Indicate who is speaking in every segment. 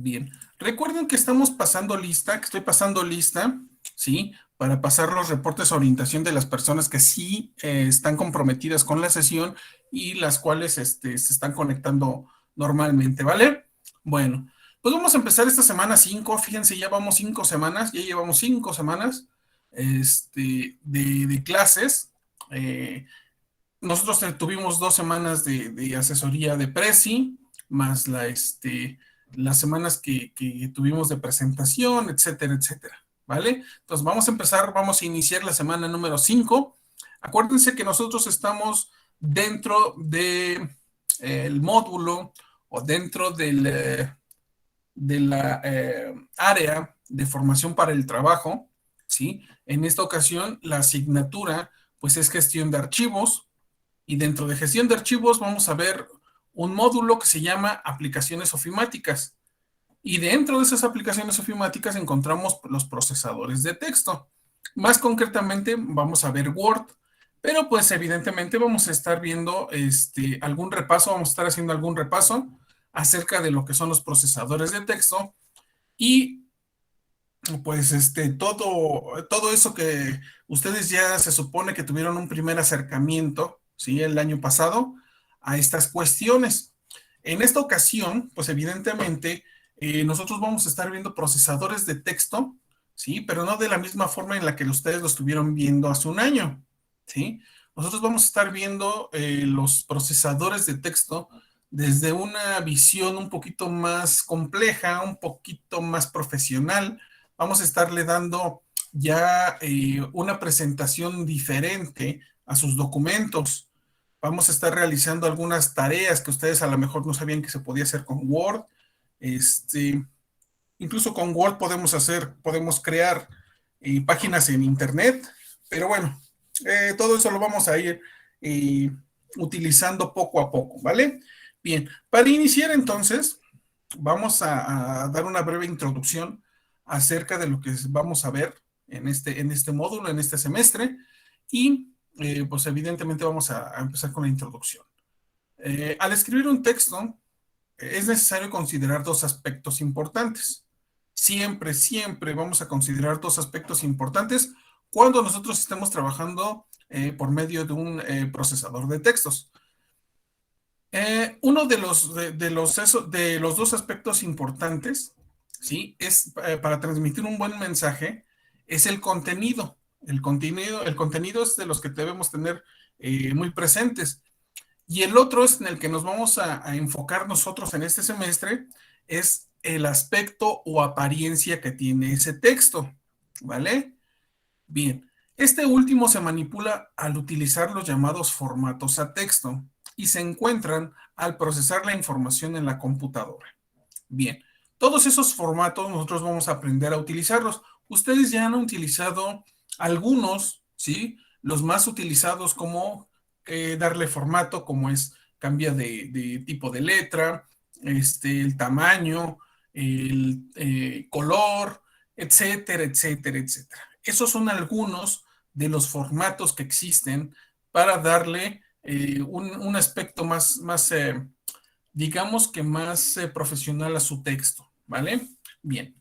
Speaker 1: Bien, recuerden que estamos pasando lista, que estoy pasando lista, ¿sí? Para pasar los reportes de orientación de las personas que sí están comprometidas con la sesión y las cuales se están conectando normalmente, ¿vale? Bueno, pues vamos a empezar esta semana 5. Fíjense, ya vamos 5 semanas, ya llevamos 5 semanas de clases. Eh, Nosotros tuvimos 2 semanas de asesoría de Prezi, más las semanas que tuvimos de presentación, etcétera, etcétera, ¿vale? Entonces vamos a empezar, vamos a iniciar la semana número 5. Acuérdense que nosotros estamos dentro de, el módulo o dentro de la área de formación para el trabajo, ¿sí? En esta ocasión, la asignatura, pues es gestión de archivos, y dentro de gestión de archivos vamos a ver un módulo que se llama aplicaciones ofimáticas. Y dentro de esas aplicaciones ofimáticas encontramos los procesadores de texto. Más concretamente vamos a ver Word, pero pues evidentemente vamos a estar viendo algún repaso, vamos a estar haciendo algún repaso acerca de lo que son los procesadores de texto y pues todo eso que ustedes ya se supone que tuvieron un primer acercamiento, ¿sí? El año pasado a estas cuestiones. En esta ocasión, pues evidentemente, nosotros vamos a estar viendo procesadores de texto, ¿sí? Pero no de la misma forma en la que ustedes lo estuvieron viendo hace un año, ¿sí? Nosotros vamos a estar viendo los procesadores de texto desde una visión un poquito más compleja, un poquito más profesional. Vamos a estarle dando ya una presentación diferente a sus documentos. Vamos a estar realizando algunas tareas que ustedes a lo mejor no sabían que se podía hacer con Word. Este, Incluso con Word podemos crear páginas en Internet, pero bueno, todo eso lo vamos a ir eh, utilizando poco a poco, ¿vale? Bien, para iniciar entonces, vamos a dar una breve introducción acerca de lo que vamos a ver en este módulo, en este semestre, y pues evidentemente vamos a empezar con la introducción. Al escribir un texto, es necesario considerar dos aspectos importantes. Siempre, siempre vamos a considerar dos aspectos importantes cuando nosotros estemos trabajando por medio de un procesador de textos. Uno de los dos aspectos importantes, ¿sí? Es para transmitir un buen mensaje, es el contenido. El contenido es de los que debemos tener muy presentes. Y el otro es en el que nos vamos a enfocar nosotros en este semestre, es el aspecto o apariencia que tiene ese texto, ¿vale? Bien, este último se manipula al utilizar los llamados formatos a texto y se encuentran al procesar la información en la computadora. Bien, todos esos formatos nosotros vamos a aprender a utilizarlos. Ustedes ya han utilizado algunos, ¿sí? Los más utilizados como darle formato, como es cambia de tipo de letra, el tamaño, el color, etcétera, etcétera, etcétera. Esos son algunos de los formatos que existen para darle un aspecto más digamos que más profesional a su texto, ¿vale? Bien,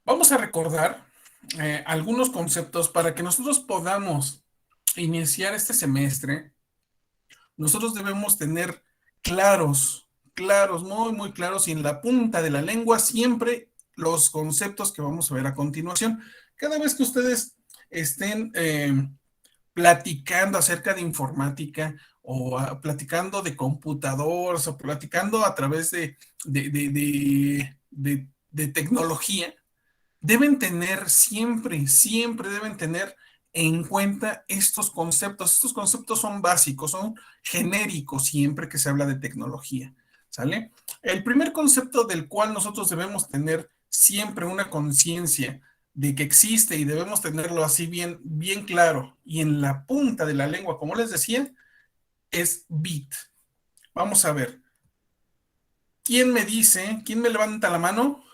Speaker 1: vamos a recordar algunos conceptos para que nosotros podamos iniciar este semestre. Nosotros debemos tener claros, claros, muy, muy claros y en la punta de la lengua siempre los conceptos que vamos a ver a continuación. Cada vez que ustedes estén platicando acerca de informática o platicando de computadoras o platicando a través de tecnología, deben tener siempre, siempre deben tener en cuenta estos conceptos. Estos conceptos son básicos, son genéricos siempre que se habla de tecnología, ¿sale? El primer concepto del cual nosotros debemos tener siempre una conciencia de que existe y debemos tenerlo así bien, bien claro y en la punta de la lengua, como les decía, es bit. Vamos a ver. ¿Quién me levanta la mano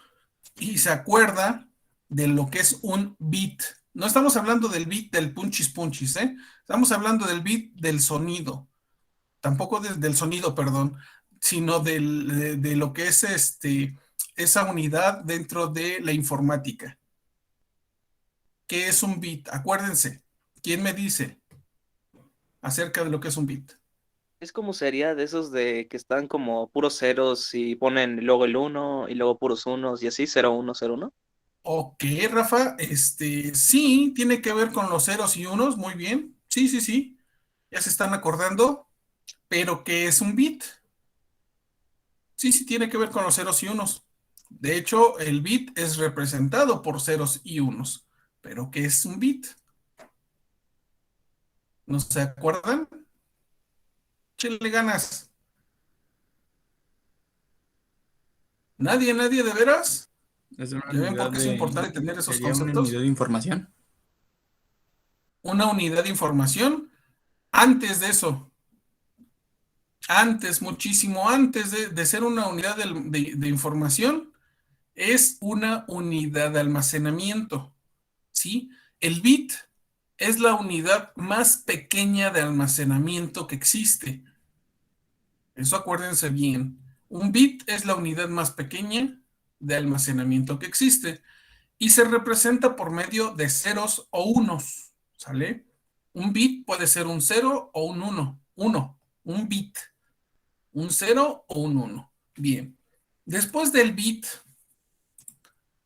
Speaker 1: y se acuerda de lo que es un bit? No estamos hablando del bit del punchis punchis, ¿eh? Estamos hablando del bit del sonido. Tampoco del sonido, perdón. sino de lo que es esa unidad dentro de la informática. ¿Qué es un bit? Acuérdense, ¿quién me dice acerca de lo que es un bit?
Speaker 2: Es como sería de esos de que están como puros ceros y ponen luego el uno y luego puros unos y así, 0, 1, 0, 1.
Speaker 1: Ok, Rafa, sí, tiene que ver con los ceros y unos, muy bien. Sí, sí, sí, ya se están acordando, pero ¿qué es un bit? Sí, sí, tiene que ver con los ceros y unos. De hecho, el bit es representado por ceros y unos. ¿Pero qué es un bit? ¿No se acuerdan? Chile ganas. Nadie, nadie, de veras.
Speaker 3: Es una
Speaker 1: ¿Ya ven por
Speaker 3: unidad
Speaker 1: qué es importante
Speaker 3: de,
Speaker 1: tener esos
Speaker 3: sería una unidad
Speaker 1: conceptos?
Speaker 3: de información.
Speaker 1: Una unidad de información. Antes de eso, antes, muchísimo antes de ser una unidad de información, es una unidad de almacenamiento, ¿sí? El bit es la unidad más pequeña de almacenamiento que existe. Eso acuérdense bien. Un bit es la unidad más pequeña de almacenamiento que existe y se representa por medio de ceros o unos, ¿sale? Un bit puede ser un cero o un uno, un bit, un cero o un uno. Bien. Después del bit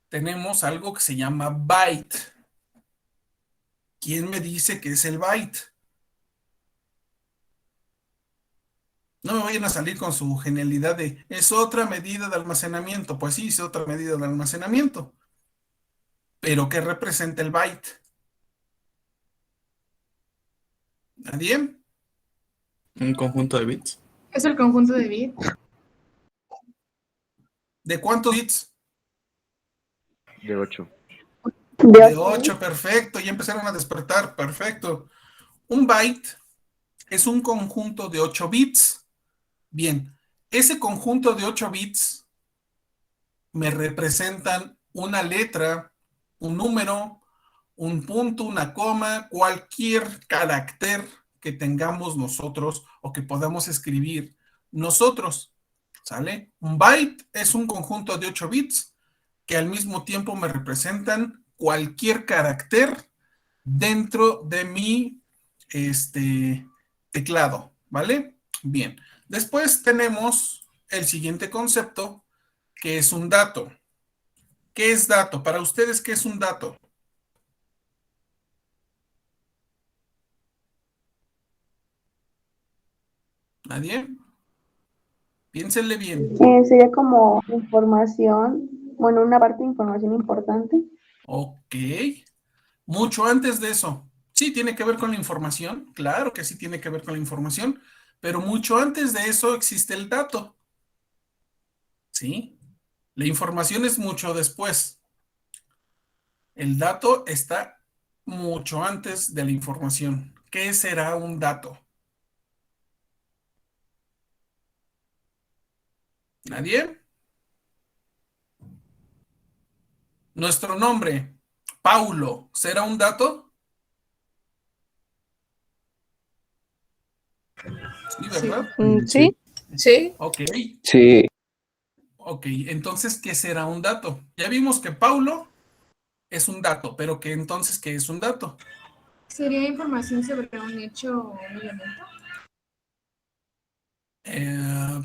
Speaker 1: tenemos algo que se llama byte. ¿Quién me dice qué es el byte? No me vayan a salir con su genialidad de, es otra medida de almacenamiento. Pues sí, es otra medida de almacenamiento. Pero ¿qué representa el byte? ¿Nadie?
Speaker 3: Un conjunto de bits.
Speaker 4: Es el conjunto de bits.
Speaker 1: ¿De cuántos bits?
Speaker 5: De 8.
Speaker 1: De 8, perfecto. Ya empezaron a despertar, perfecto. Un byte es un conjunto de 8 bits. Bien, ese conjunto de 8 bits me representan una letra, un número, un punto, una coma, cualquier carácter que tengamos nosotros o que podamos escribir nosotros. ¿Sale? Un byte es un conjunto de 8 bits que al mismo tiempo me representan cualquier carácter dentro de mi teclado, ¿vale? Bien. Después tenemos el siguiente concepto, que es un dato. ¿Qué es dato? Para ustedes, ¿qué es un dato? ¿Nadie? Piénsenle bien.
Speaker 6: Sería como información, bueno, una parte de información importante.
Speaker 1: Ok. Mucho antes de eso. Sí, tiene que ver con la información. Claro que sí tiene que ver con la información. Pero mucho antes de eso existe el dato. ¿Sí? La información es mucho después. El dato está mucho antes de la información. ¿Qué será un dato? ¿Nadie? Nuestro nombre, Paulo, ¿será un dato? Sí,
Speaker 4: Sí.
Speaker 1: ¿verdad?
Speaker 3: Sí.
Speaker 5: Sí.
Speaker 4: Sí.
Speaker 1: Ok,
Speaker 5: Sí.
Speaker 1: ok. Entonces, ¿qué será un dato? Ya vimos que Paulo es un dato, pero ¿qué entonces qué es un dato?
Speaker 4: Sería información sobre un hecho o un elemento.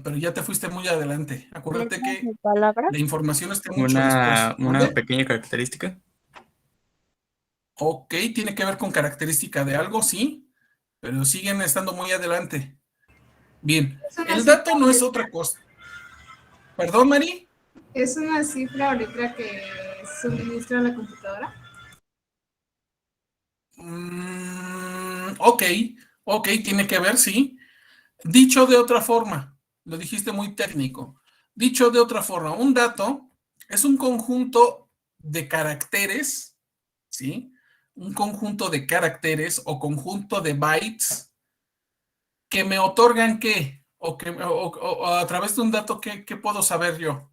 Speaker 1: Pero ya te fuiste muy adelante. Acuérdate
Speaker 6: Letras
Speaker 1: que
Speaker 6: de palabras.
Speaker 1: la información está mucho después.
Speaker 3: Una
Speaker 1: ¿Mande?
Speaker 3: pequeña característica.
Speaker 1: Ok, tiene que ver con característica de algo, sí, pero siguen estando muy adelante. Bien,
Speaker 4: Es una
Speaker 1: el
Speaker 4: cifra
Speaker 1: dato
Speaker 4: o
Speaker 1: no es
Speaker 4: letra.
Speaker 1: otra cosa. ¿Perdón, Mari?
Speaker 4: Es una cifra o letra que suministra la computadora.
Speaker 1: Ok, ok, tiene que ver, sí. Dicho de otra forma, lo dijiste muy técnico. Dicho de otra forma, un dato es un conjunto de caracteres, ¿sí? Un conjunto de caracteres o conjunto de bytes que me otorgan qué, o a través de un dato, ¿qué puedo saber yo?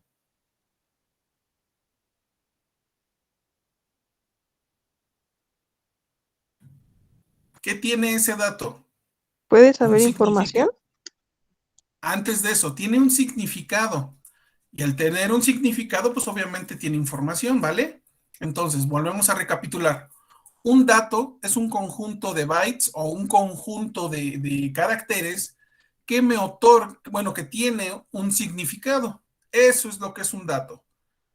Speaker 1: ¿Qué tiene ese dato?
Speaker 7: ¿Puedes
Speaker 1: Un
Speaker 7: saber información?
Speaker 1: significado. Antes de eso, tiene un significado. Y al tener un significado, pues obviamente tiene información, ¿vale? Entonces, volvemos a recapitular. Un dato es un conjunto de bytes o un conjunto de caracteres que me otorga, bueno, que tiene un significado. Eso es lo que es un dato.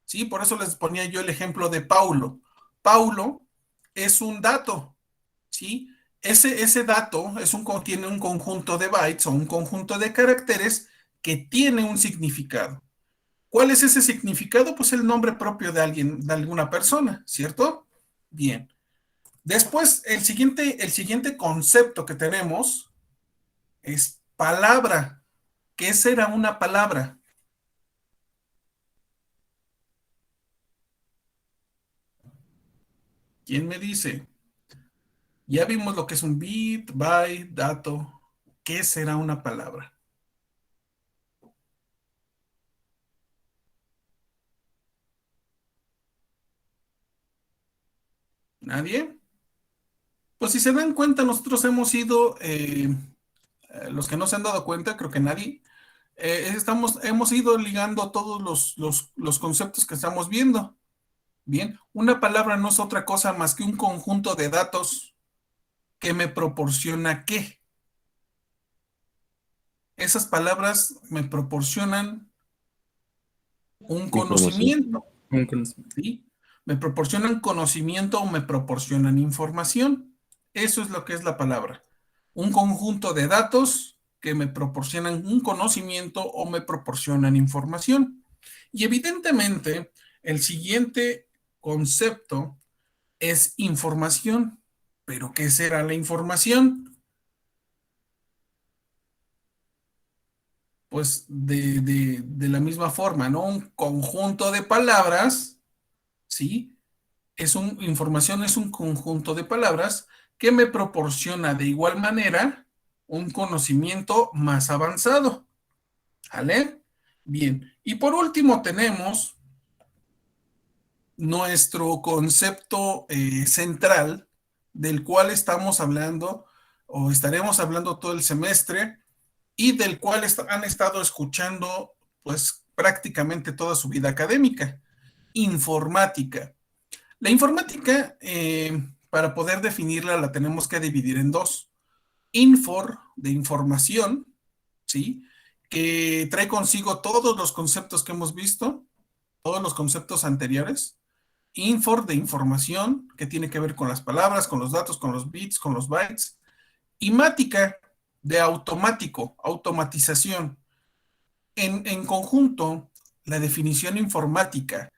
Speaker 1: ¿Sí? Por eso les ponía yo el ejemplo de Paulo. Paulo es un dato, ¿sí? Ese dato tiene un conjunto de bytes o un conjunto de caracteres que tiene un significado. ¿Cuál es ese significado? Pues el nombre propio de alguien, de alguna persona, ¿cierto? Bien. Después, el siguiente concepto que tenemos es palabra. ¿Qué será una palabra? ¿Quién me dice? Ya vimos lo que es un bit, byte, dato. ¿Qué será una palabra? ¿Nadie? Pues si se dan cuenta, nosotros hemos ido, los que no se han dado cuenta, creo que nadie, hemos ido ligando todos los conceptos que estamos viendo. Bien, una palabra no es otra cosa más que un conjunto de datos que me proporciona qué. Esas palabras me proporcionan un
Speaker 5: Información.
Speaker 1: conocimiento,
Speaker 3: Un conocimiento.
Speaker 1: ¿sí? Me proporcionan conocimiento o me proporcionan información. Eso es lo que es la palabra. Un conjunto de datos que me proporcionan un conocimiento o me proporcionan información. Y evidentemente, el siguiente concepto es información. ¿Pero qué será la información? Pues de la misma forma, ¿no? Un conjunto de palabras, ¿sí? Información es un conjunto de palabras que me proporciona de igual manera un conocimiento más avanzado. ¿Vale? Bien. Y por último tenemos nuestro concepto central del cual estamos hablando o estaremos hablando todo el semestre y del cual han estado escuchando pues prácticamente toda su vida académica, informática. La informática, para poder definirla, la tenemos que dividir en dos. Infor, de información, ¿sí? Que trae consigo todos los conceptos que hemos visto, todos los conceptos anteriores. Infor, de información, que tiene que ver con las palabras, con los datos, con los bits, con los bytes. Y mática, de automático, automatización. En conjunto, la definición informática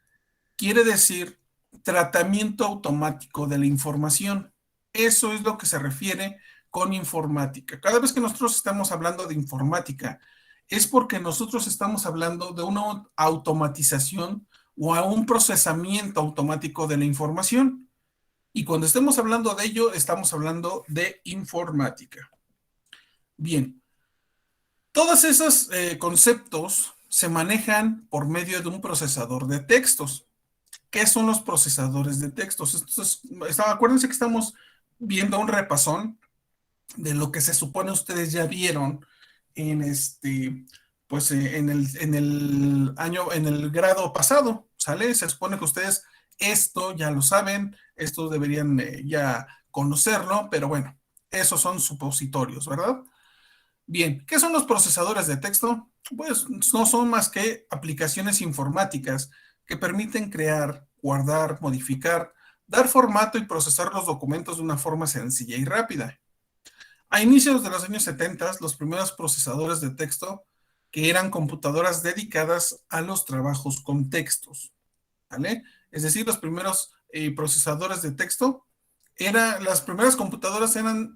Speaker 1: quiere decir tratamiento automático de la información. Eso es lo que se refiere con informática. Cada vez que nosotros estamos hablando de informática, es porque nosotros estamos hablando de una automatización o a un procesamiento automático de la información. Y cuando estemos hablando de ello, estamos hablando de informática. Bien, todos esos conceptos se manejan por medio de un procesador de textos. ¿Qué son los procesadores de textos? Acuérdense que estamos viendo un repasón de lo que se supone ustedes ya vieron en pues en el grado pasado, ¿sale? Se supone que ustedes esto ya lo saben, esto deberían ya conocerlo, pero bueno, esos son supositorios, ¿verdad? Bien, ¿qué son los procesadores de texto? Pues no son más que aplicaciones informáticas que permiten crear, guardar, modificar, dar formato y procesar los documentos de una forma sencilla y rápida. A inicios de los años 70, los primeros procesadores de texto que eran computadoras dedicadas a los trabajos con textos, ¿vale? Es decir, los primeros procesadores de texto, las primeras computadoras eran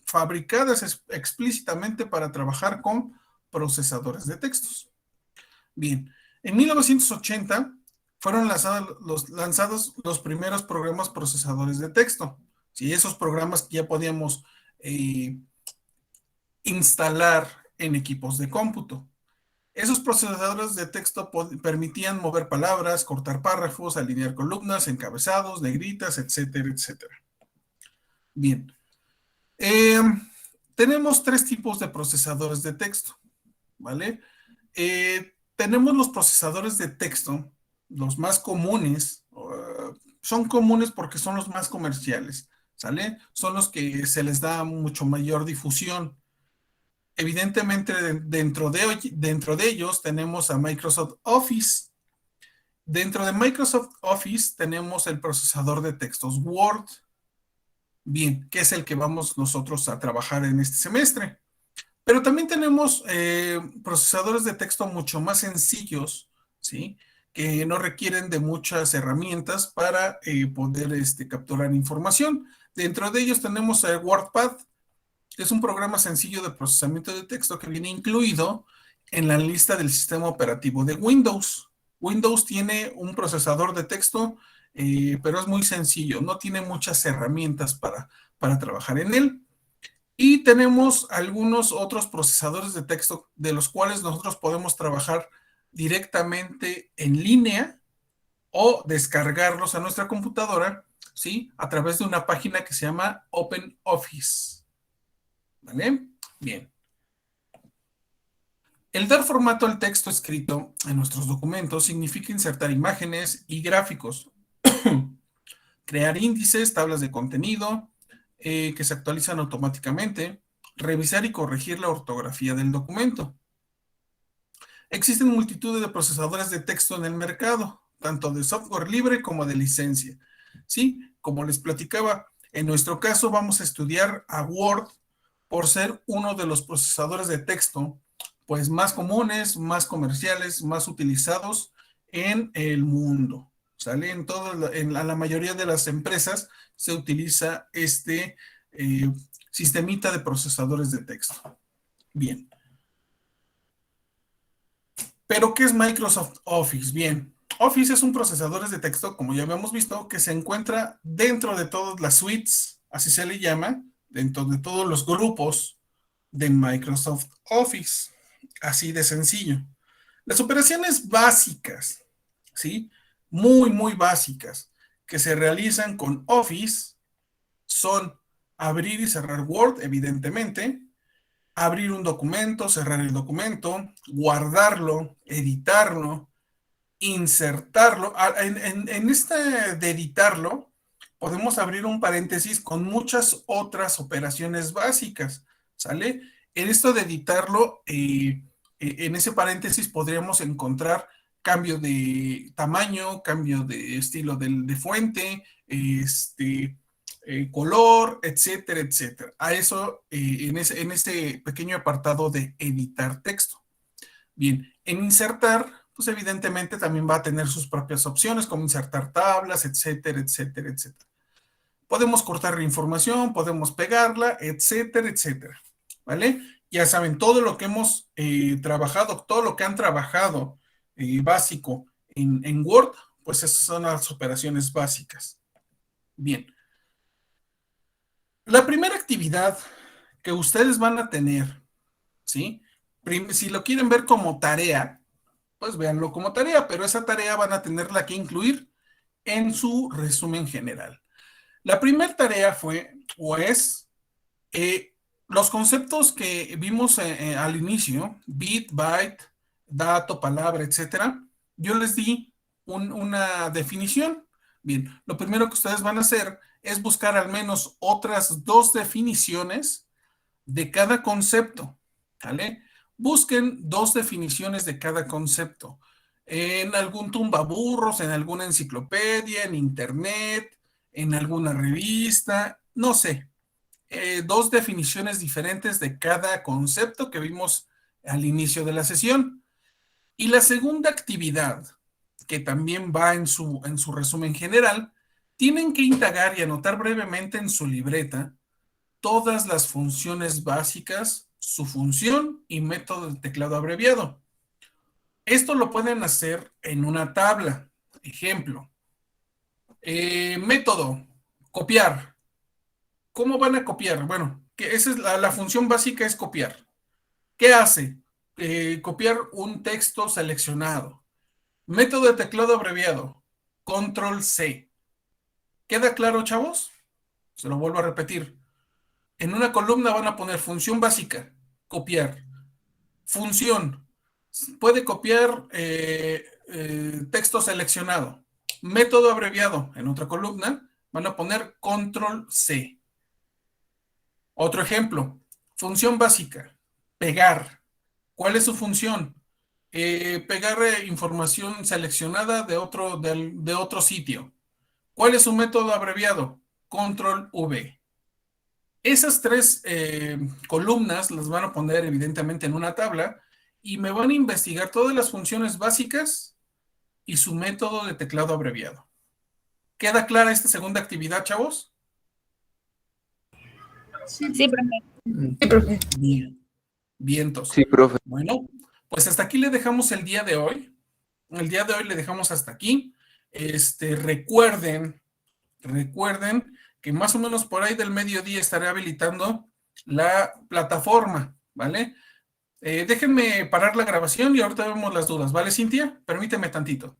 Speaker 1: fabricadas explícitamente para trabajar con procesadores de textos. Bien, en 1980 fueron lanzados los primeros programas procesadores de texto. ¿Sí? Esos programas que ya podíamos instalar en equipos de cómputo. Esos procesadores de texto permitían mover palabras, cortar párrafos, alinear columnas, encabezados, negritas, etcétera, etcétera. Bien. Tenemos tres tipos de procesadores de texto. ¿vale? Tenemos los procesadores de texto, los más comunes, son comunes porque son los más comerciales, ¿sale? Son los que se les da mucho mayor difusión. Evidentemente, dentro de ellos tenemos a Microsoft Office. Dentro de Microsoft Office tenemos el procesador de textos Word, bien, que es el que vamos nosotros a trabajar en este semestre. Pero también tenemos procesadores de texto mucho más sencillos, ¿sí? Que no requieren de muchas herramientas para poder capturar información. Dentro de ellos tenemos WordPad, que es un programa sencillo de procesamiento de texto que viene incluido en la lista del sistema operativo de Windows. Windows tiene un procesador de texto, pero es muy sencillo, no tiene muchas herramientas para trabajar en él. Y tenemos algunos otros procesadores de texto de los cuales nosotros podemos trabajar directamente en línea o descargarlos a nuestra computadora, ¿sí? A través de una página que se llama OpenOffice. ¿Vale? Bien. El dar formato al texto escrito en nuestros documentos significa insertar imágenes y gráficos, crear índices, tablas de contenido, que se actualizan automáticamente, revisar y corregir la ortografía del documento. Existen multitud de procesadores de texto en el mercado, tanto de software libre como de licencia. ¿Sí? Como les platicaba, en nuestro caso vamos a estudiar a Word por ser uno de los procesadores de texto pues más comunes, más comerciales, más utilizados en el mundo. ¿Sale? En la mayoría de las empresas se utiliza este sistemita de procesadores de texto. Bien. ¿Pero qué es Microsoft Office? Bien, Office es un procesador de texto, como ya habíamos visto, que se encuentra dentro de todas las suites, así se le llama, dentro de todos los grupos de Microsoft Office. Así de sencillo. Las operaciones básicas, ¿sí? Muy, muy básicas, que se realizan con Office son abrir y cerrar Word, evidentemente, abrir un documento, cerrar el documento, guardarlo, editarlo, insertarlo. En este de editarlo, podemos abrir un paréntesis con muchas otras operaciones básicas, ¿sale? En esto de editarlo, en ese paréntesis podríamos encontrar cambio de tamaño, cambio de estilo de fuente, color, etcétera, etcétera. A eso, en ese pequeño apartado de editar texto. Bien, en insertar, pues evidentemente también va a tener sus propias opciones, como insertar tablas, etcétera, etcétera, etcétera. Podemos cortar la información, podemos pegarla, etcétera, etcétera. ¿Vale? Ya saben, todo lo que hemos trabajado, todo lo que han trabajado básico en Word, pues esas son las operaciones básicas. Bien. La primera actividad que ustedes van a tener, ¿sí? Si lo quieren ver como tarea, pues véanlo como tarea, pero esa tarea van a tenerla que incluir en su resumen general. La primera tarea fue, o es, los conceptos que vimos al inicio, bit, byte, dato, palabra, etcétera, yo les di una definición. Bien, lo primero que ustedes van a hacer es buscar al menos otras 2 definiciones de cada concepto, ¿vale? Busquen 2 definiciones de cada concepto en algún tumbaburros, en alguna enciclopedia, en internet, en alguna revista, no sé. 2 definiciones diferentes de cada concepto que vimos al inicio de la sesión. Y la segunda actividad, que también va en su resumen general, tienen que indagar y anotar brevemente en su libreta todas las funciones básicas, su función y método de teclado abreviado. Esto lo pueden hacer en una tabla. Ejemplo, método, copiar. ¿Cómo van a copiar? Bueno, que esa es la función básica, es copiar. ¿Qué hace? Copiar un texto seleccionado. Método de teclado abreviado, Control C. ¿Queda claro, chavos? Se lo vuelvo a repetir. En una columna van a poner función básica, copiar. Función. Puede copiar texto seleccionado. Método abreviado. En otra columna van a poner control C. Otro ejemplo. Función básica. Pegar. ¿Cuál es su función? Pegar información seleccionada de otro sitio. ¿Cuál es su método abreviado? Control V. Esas tres columnas las van a poner evidentemente en una tabla y me van a investigar todas las funciones básicas y su método de teclado abreviado. ¿Queda clara esta segunda actividad, chavos?
Speaker 4: Sí,
Speaker 6: profe.
Speaker 1: Bien. Vientos.
Speaker 5: Sí, profe.
Speaker 1: Bueno, pues hasta aquí le dejamos el día de hoy. El día de hoy le dejamos hasta aquí. Recuerden que más o menos por ahí del mediodía estaré habilitando la plataforma, ¿vale? Déjenme parar la grabación y ahorita vemos las dudas, ¿vale, Cintia? Permíteme tantito.